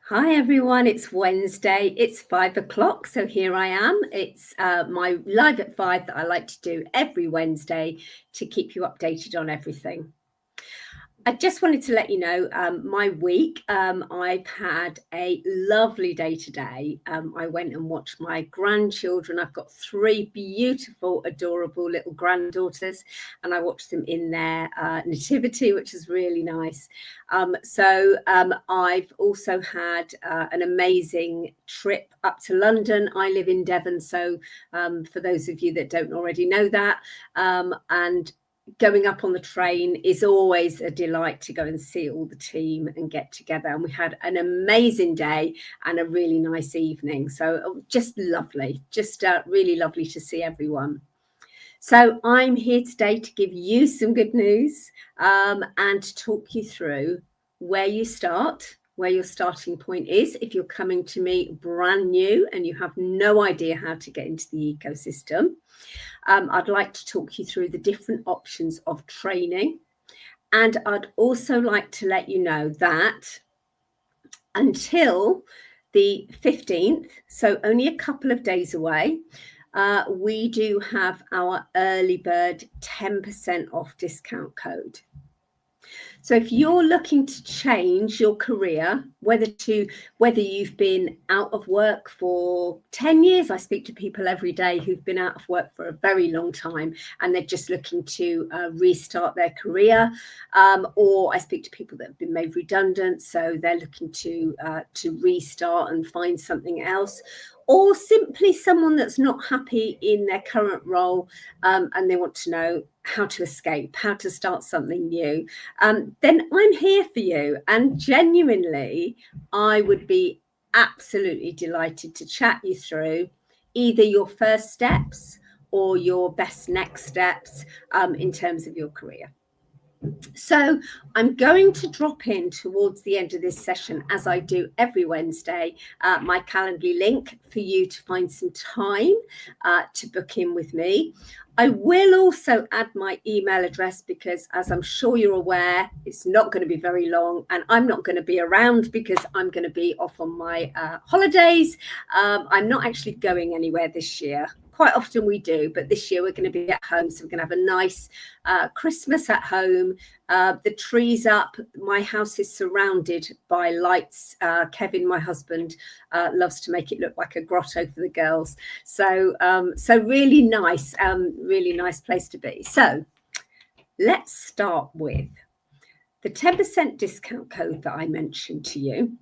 Hi everyone, it's Wednesday, it's 5 o'clock, so here I am. It's my live at 5 that I like to do every Wednesday to keep you updated on everything. I just wanted to let you know my week. I've had a lovely day today. I went and watched my grandchildren. I've got 3 beautiful, adorable little granddaughters, and I watched them in their nativity, which is really nice. I've also had an amazing trip up to London. I live in Devon, so for those of you that don't already know that, and going up on the train is always a delight to go and see all the team and get together. And we had an amazing day and a really nice evening. So just lovely, just really lovely to see everyone. So I'm here today to give you some good news and to talk you through where you start, where your starting point is if you're coming to me brand new and you have no idea how to get into the ecosystem. I'd like to talk you through the different options of training. And I'd also like to let you know that until the 15th, so only a couple of days away, we do have our early bird 10% off discount code. So if you're looking to change your career, whether you've been out of work for 10 years, I speak to people every day who've been out of work for a very long time and they're just looking to restart their career, or I speak to people that have been made redundant, so they're looking to restart and find something else, or simply someone that's not happy in their current role and they want to know how to escape, how to start something new, then I'm here for you. And genuinely, I would be absolutely delighted to chat you through either your first steps or your best next steps in terms of your career. So I'm going to drop in towards the end of this session, as I do every Wednesday, my Calendly link for you to find some time to book in with me. I will also add my email address because, as I'm sure you're aware, it's not going to be very long and I'm not going to be around because I'm going to be off on my holidays. I'm not actually going anywhere this year. Quite often we do, but this year we're going to be at home. So we're going to have a nice Christmas at home. The tree's up. My house is surrounded by lights. Kevin, my husband, loves to make it look like a grotto for the girls. So really nice place to be. So let's start with the 10% discount code that I mentioned to you.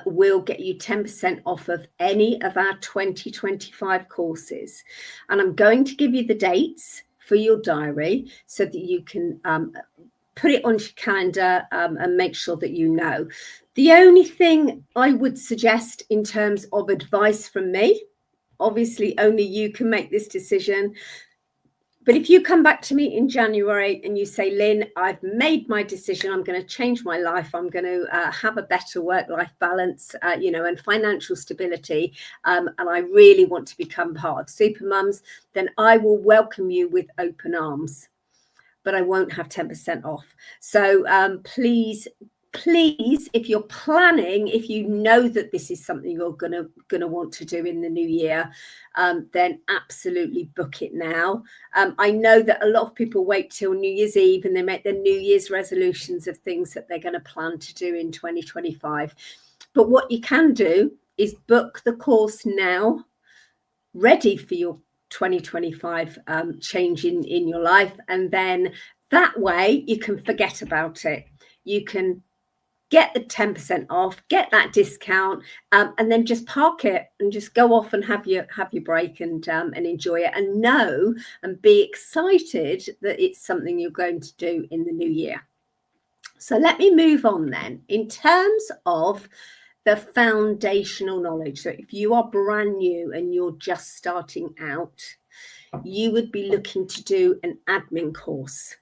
Will get you 10% off of any of our 2025 courses. And I'm going to give you the dates for your diary so that you can put it on your calendar and make sure that you know. The only thing I would suggest in terms of advice from me, obviously only you can make this decision, but if you come back to me in January and you say, Lynn, I've made my decision, I'm going to change my life, I'm going to have a better work-life balance, and financial stability, and I really want to become part of Supermums, then I will welcome you with open arms, but I won't have 10% off. So please, if you're planning, if you know that this is something you're gonna want to do in the new year, then absolutely book it now. I know that a lot of people wait till New Year's Eve and they make their New Year's resolutions of things that they're going to plan to do in 2025. But what you can do is book the course now, ready for your 2025 change in your life, and then that way you can forget about it. You can get the 10% off, get that discount, and then just park it and just go off and have your break and enjoy it, and know and be excited that it's something you're going to do in the new year. So let me move on then. In terms of the foundational knowledge, so if you are brand new and you're just starting out, you would be looking to do an admin course.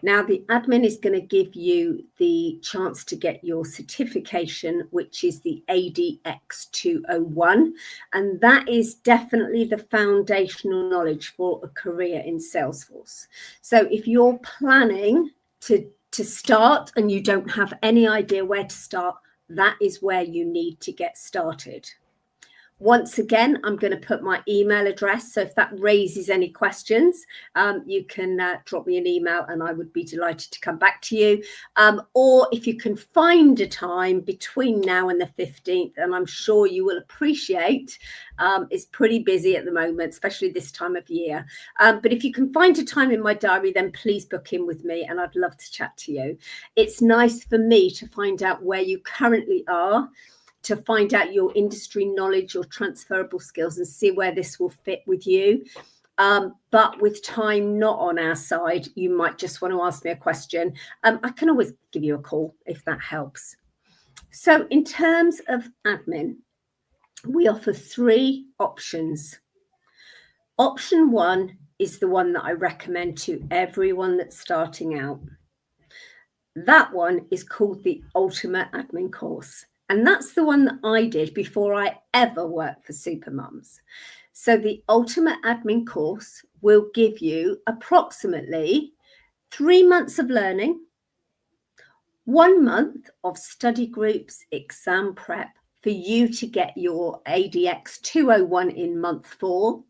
Now, the admin is going to give you the chance to get your certification, which is the ADX 201. And that is definitely the foundational knowledge for a career in Salesforce. So if you're planning to start and you don't have any idea where to start, that is where you need to get started. Once again, I'm going to put my email address. So if that raises any questions, you can drop me an email and I would be delighted to come back to you. Or if you can find a time between now and the 15th, and I'm sure you will appreciate, it's pretty busy at the moment, especially this time of year. But if you can find a time in my diary, then please book in with me and I'd love to chat to you. It's nice for me to find out where you currently are, to find out your industry knowledge, your transferable skills, and see where this will fit with you. But with time not on our side, you might just want to ask me a question. I can always give you a call if that helps. So in terms of admin, we offer 3 options. Option 1 is the one that I recommend to everyone that's starting out. That one is called the Ultimate Admin Course. And that's the one that I did before I ever worked for Supermums. So the Ultimate Admin Course will give you approximately 3 months of learning, 1 month of study groups, exam prep for you to get your ADX 201 in month 4.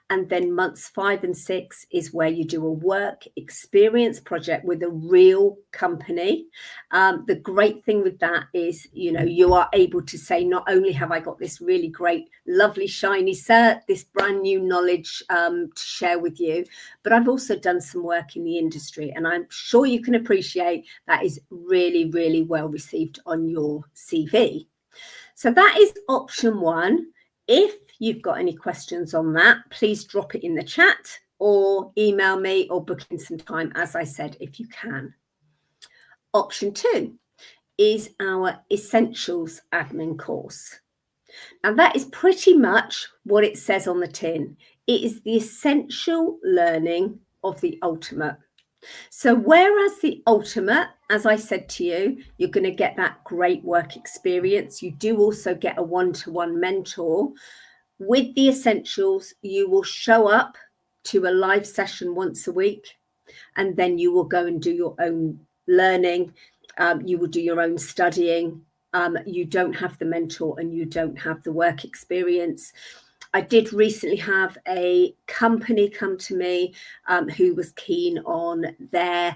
And then months 5 and 6 is where you do a work experience project with a real company. The great thing with that is, you are able to say, not only have I got this really great, lovely, shiny cert, this brand new knowledge to share with you, but I've also done some work in the industry. And I'm sure you can appreciate that is really, really well received on your CV. So that is option 1. If you've got any questions on that, please drop it in the chat or email me or book in some time, as I said, if you can. Option 2 is our Essentials Admin Course. Now that is pretty much what it says on the tin. It is the essential learning of the ultimate. So whereas the ultimate, as I said to you, you're going to get that great work experience. You do also get a one-to-one mentor. With the essentials, you will show up to a live session once a week, and then you will go and do your own learning. You will do your own studying. You don't have the mentor and you don't have the work experience. I did recently have a company come to me who was keen on their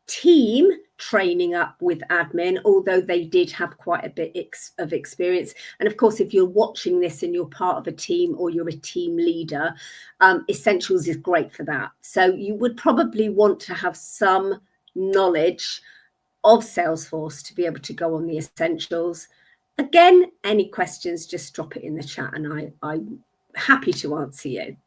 team training up with admin, although they did have quite a bit of experience. And of course, if you're watching this and you're part of a team or you're a team leader, Essentials is great for that. So you would probably want to have some knowledge of Salesforce to be able to go on the Essentials. Again, any questions, just drop it in the chat and I'm happy to answer you.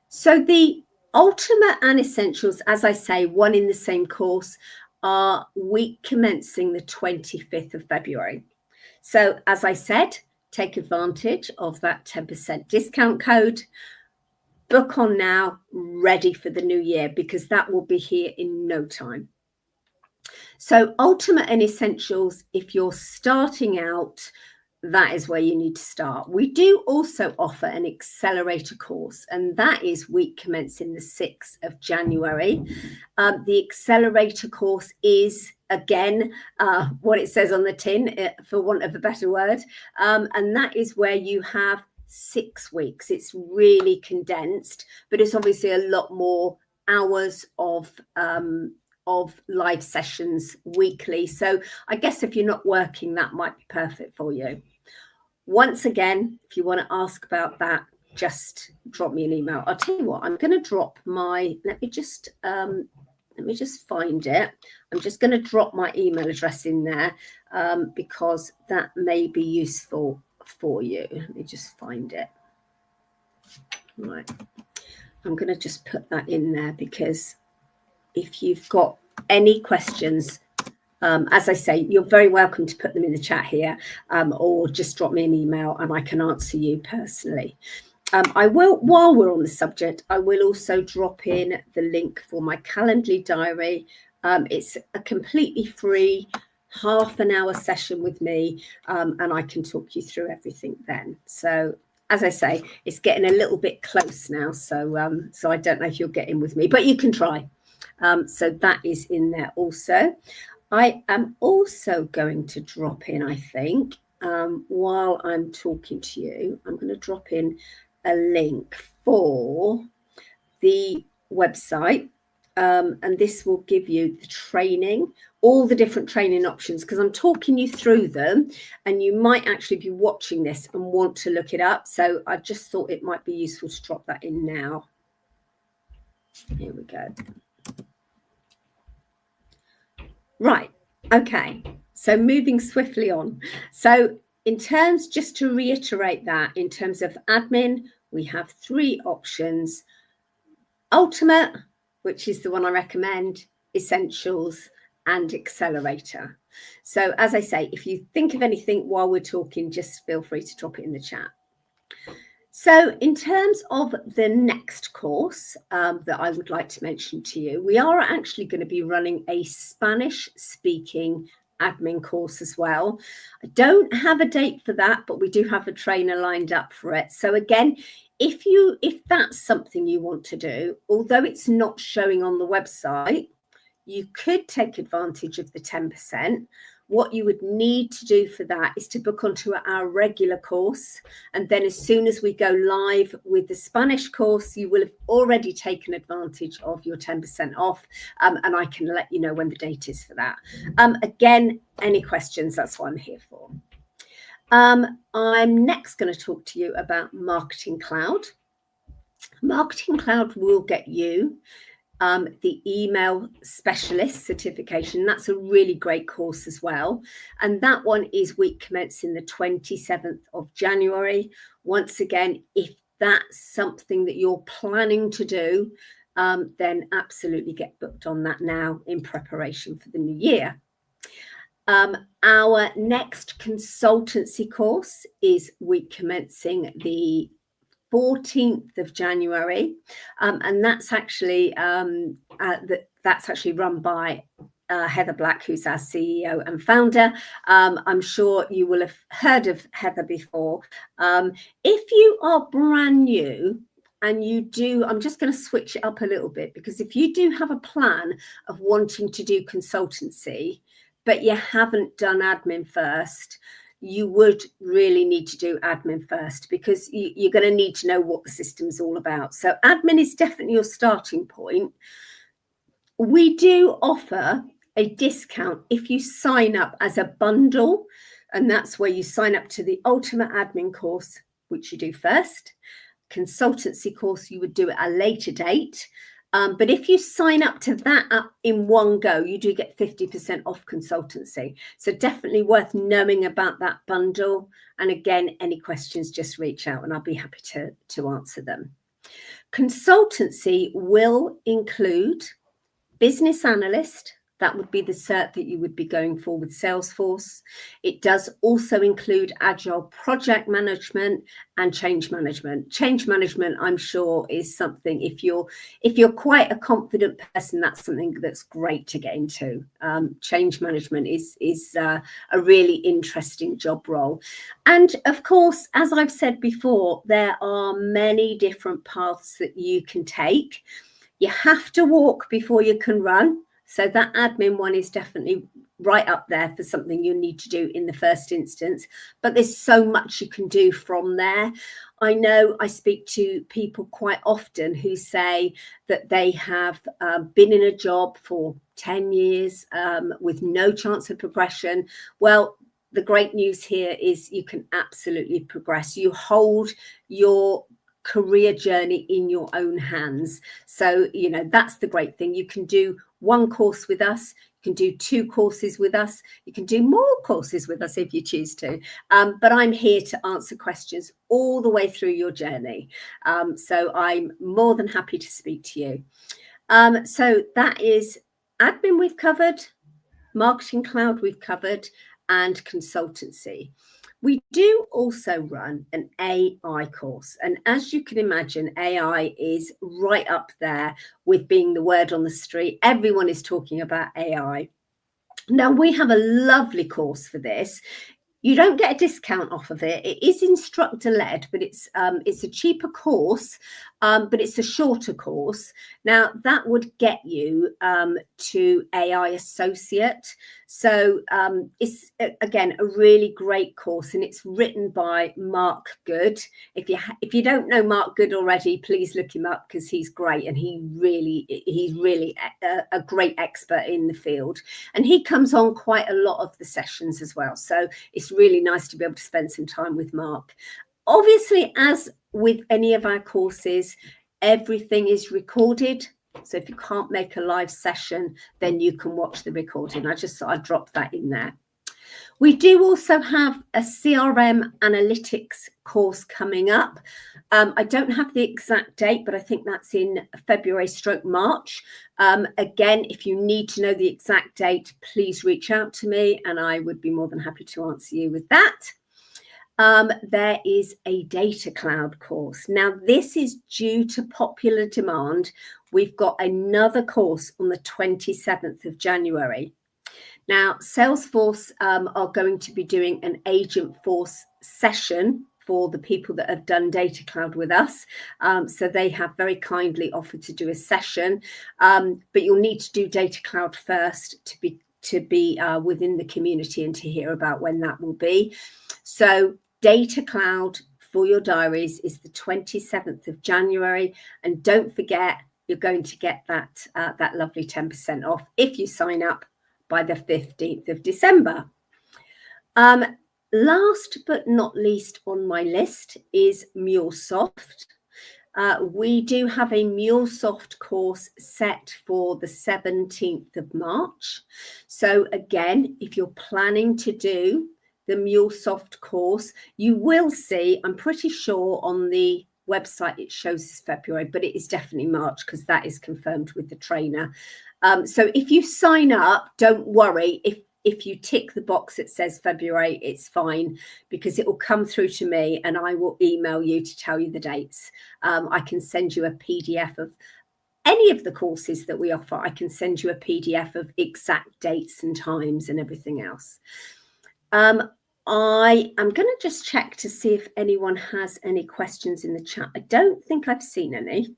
So the Ultimate and Essentials, as I say, one in the same course, are week commencing the 25th of February. So as I said, take advantage of that 10% discount code. Book on now, ready for the new year, because that will be here in no time. So Ultimate and Essentials, if you're starting out, that is where you need to start. We do also offer an accelerator course, and that is week commencing the 6th of January. The accelerator course is, again, what it says on the tin, for want of a better word, and that is where you have 6 weeks. It's really condensed, but it's obviously a lot more hours of live sessions weekly. So I guess if you're not working, that might be perfect for you. Once again, if you want to ask about that, just drop me an email. I'll tell you what, I'm going to drop my, let me just find it. I'm just going to drop my email address in there because that may be useful for you. Let me just find it. Right. I'm going to just put that in there because if you've got any questions, as I say, you're very welcome to put them in the chat here or just drop me an email and I can answer you personally. I will, while we're on the subject, I will also drop in the link for my Calendly diary. It's a completely free half-an-hour session with me and I can talk you through everything then. So as I say, it's getting a little bit close now. So, so I don't know if you'll get in with me, but you can try. So that is in there also. I am also going to drop in, I think, while I'm talking to you, I'm going to drop in a link for the website. And this will give you the training, all the different training options, because I'm talking you through them and you might actually be watching this and want to look it up. So I just thought it might be useful to drop that in now. Here we go. Right. Okay. So moving swiftly on. So in terms, just to reiterate that, in terms of admin, we have 3 options: Ultimate, which is the one I recommend, Essentials, and Accelerator. So as I say, if you think of anything while we're talking, just feel free to drop it in the chat. So in terms of the next course that I would like to mention to you, we are actually going to be running a Spanish speaking admin course as well. I don't have a date for that, but we do have a trainer lined up for it. So again, if that's something you want to do, although it's not showing on the website, you could take advantage of the 10%. What you would need to do for that is to book onto our regular course. And then as soon as we go live with the Spanish course, you will have already taken advantage of your 10% off. And I can let you know when the date is for that. Again, any questions, that's what I'm here for. I'm next going to talk to you about Marketing Cloud. Marketing Cloud will get you the email specialist certification. That's a really great course as well. And that one is week commencing the 27th of January. Once again, if that's something that you're planning to do, then absolutely get booked on that now in preparation for the new year. Our next consultancy course is week commencing the 14th of January, and that's actually run by Heather Black, who's our CEO and founder. I'm sure you will have heard of Heather before. If you are brand new and you do, I'm just going to switch it up a little bit, because if you do have a plan of wanting to do consultancy, but you haven't done admin first, you would really need to do admin first, because you're going to need to know what the system's all about. So admin is definitely your starting point. We do offer a discount if you sign up as a bundle, and that's where you sign up to the Ultimate Admin course, which you do first. Consultancy course, you would do at a later date. But if you sign up to that in one go, you do get 50% off consultancy. So definitely worth knowing about that bundle. And again, any questions, just reach out and I'll be happy to answer them. Consultancy will include business analyst. That would be the cert that you would be going for with Salesforce. It does also include agile project management and change management. Change management, I'm sure, is something, if you're quite a confident person, that's something that's great to get into. Change management is a really interesting job role. And of course, as I've said before, there are many different paths that you can take. You have to walk before you can run. So that admin one is definitely right up there for something you need to do in the first instance. But there's so much you can do from there. I know I speak to people quite often who say that they have been in a job for 10 years with no chance of progression. Well, the great news here is you can absolutely progress. You hold your career journey in your own hands. So, that's the great thing. You can do one course with us, you can do 2 courses with us, you can do more courses with us if you choose to. But I'm here to answer questions all the way through your journey. So I'm more than happy to speak to you. So that is admin we've covered, Marketing Cloud we've covered, and consultancy. We do also run an AI course. And as you can imagine, AI is right up there with being the word on the street. Everyone is talking about AI. Now, we have a lovely course for this. You don't get a discount off of it. It is instructor led, but it's a cheaper course. but it's a shorter course. Now, that would get you to AI Associate. So it's, again, a really great course, and it's written by Mark Good. If you don't know Mark Good already, please look him up, because he's great, and he's really a great expert in the field. And he comes on quite a lot of the sessions as well. So it's really nice to be able to spend some time with Mark. Obviously, as with any of our courses, everything is recorded. So if you can't make a live session, then you can watch the recording. I just thought I'd drop that in there. We do also have a CRM analytics course coming up. I don't have the exact date, but I think that's in February/March. Again, if you need to know the exact date, please reach out to me, and I would be more than happy to answer you with that. There is a data cloud course. Now, this is due to popular demand. We've got another course on the 27th of January. Now, Salesforce are going to be doing an Agent Force session for the people that have done Data Cloud with us. So they have very kindly offered to do a session, but you'll need to do Data Cloud first to be within the community and to hear about when that will be. So Data Cloud for your diaries is the 27th of January. And don't forget, you're going to get that lovely 10% off if you sign up by the 15th of December. Last but not least on my list is MuleSoft. We do have a MuleSoft course set for the 17th of March. So again, if you're planning to do the MuleSoft course, you will see, I'm pretty sure on the website it shows February, but it is definitely March, because that is confirmed with the trainer. So if you sign up, don't worry. If you tick the box that says February, it's fine, because it will come through to me and I will email you to tell you the dates. I can send you a PDF of any of the courses that we offer. I can send you a PDF of exact dates and times and everything else. I am going to just check to see if anyone has any questions in the chat. I don't think I've seen any.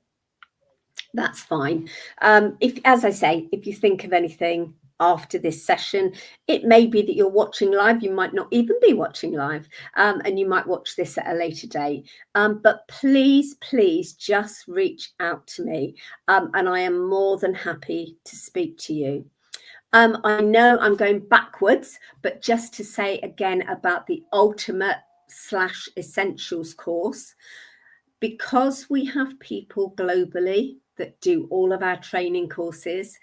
That's fine. As I say, if you think of anything after this session, it may be that you're watching live. You might not even be watching live, and you might watch this at a later date. But please just reach out to me, and I am more than happy to speak to you. I know I'm going backwards, but just to say again about the Ultimate/Essentials course, because we have people globally that do all of our training courses,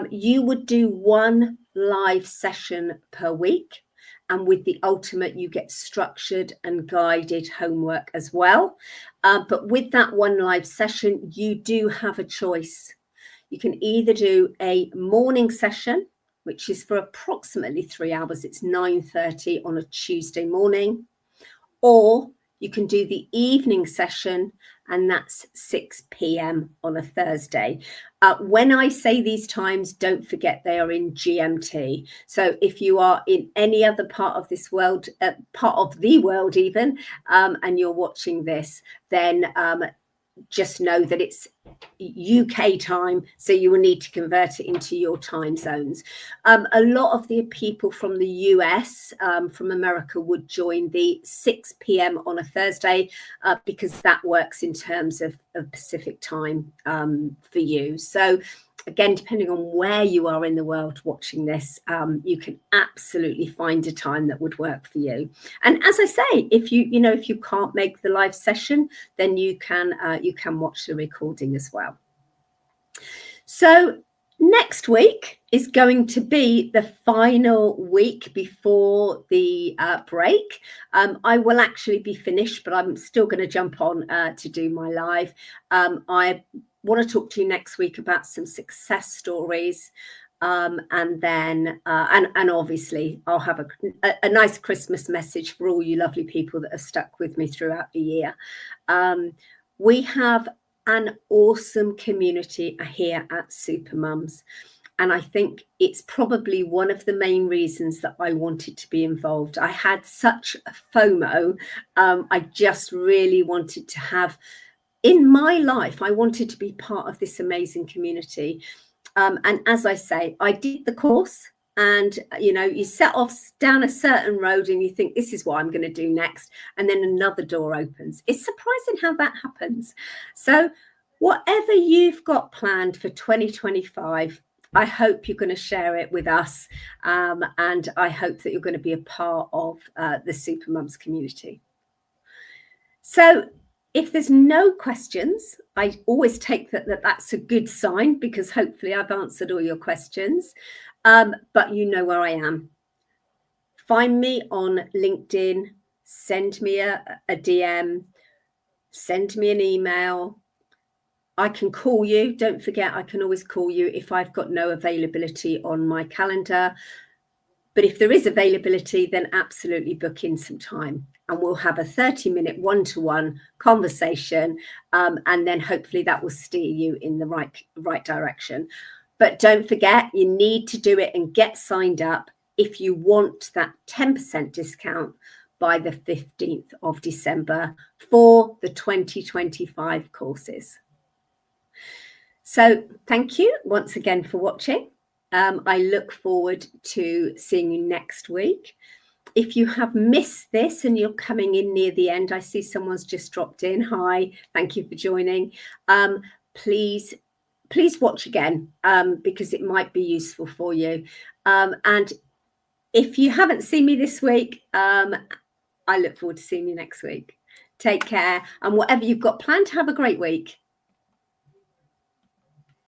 you would do one live session per week. And with the Ultimate, you get structured and guided homework as well. But with that one live session, you do have a choice. You can either do a morning session, which is for approximately 3 hours. It's 9:30 on a Tuesday morning, or you can do the evening session, and that's 6 p.m. on a Thursday. When I say these times, don't forget they are in GMT. So if you are in any other part of this world, part of the world even, and you're watching this, then just know that it's UK time, so you will need to convert it into your time zones. A lot of the people from the US, from America, would join the 6 p.m. on a Thursday, because that works in terms of Pacific time for you. So again, depending on where you are in the world watching this, you can absolutely find a time that would work for you. And as I say, if you can't make the live session, then you can watch the recording as well. So next week is going to be the final week before the break. I will actually be finished, but I'm still going to jump on to do my live. I want to talk to you next week about some success stories, and then and obviously I'll have a nice Christmas message for all you lovely people that have stuck with me throughout the year. We have an awesome community here at Supermums, and I think it's probably one of the main reasons that I wanted to be involved. I had such a FOMO. I just really wanted to have in my life, I wanted to be part of this amazing community. And as I say, I did the course, and you set off down a certain road and you think, this is what I'm going to do next, and then another door opens. It's surprising how that happens. So whatever you've got planned for 2025, I hope you're going to share it with us, and I hope that you're going to be a part of the Supermums community. So if there's no questions, I always take that's a good sign, because hopefully I've answered all your questions. But you know where I am. Find me on LinkedIn, send me a DM, send me an email. I can call you. Don't forget, I can always call you if I've got no availability on my calendar. But if there is availability, then absolutely book in some time, and we'll have a 30-minute one-to-one conversation, and then hopefully that will steer you in the right direction. But don't forget, you need to do it and get signed up if you want that 10% discount by the 15th of December for the 2025 courses. So thank you once again for watching. I look forward to seeing you next week. If you have missed this and you're coming in near the end, I see someone's just dropped in. Hi, thank you for joining. Please watch again, because it might be useful for you. And if you haven't seen me this week, I look forward to seeing you next week. Take care, and whatever you've got planned, have a great week.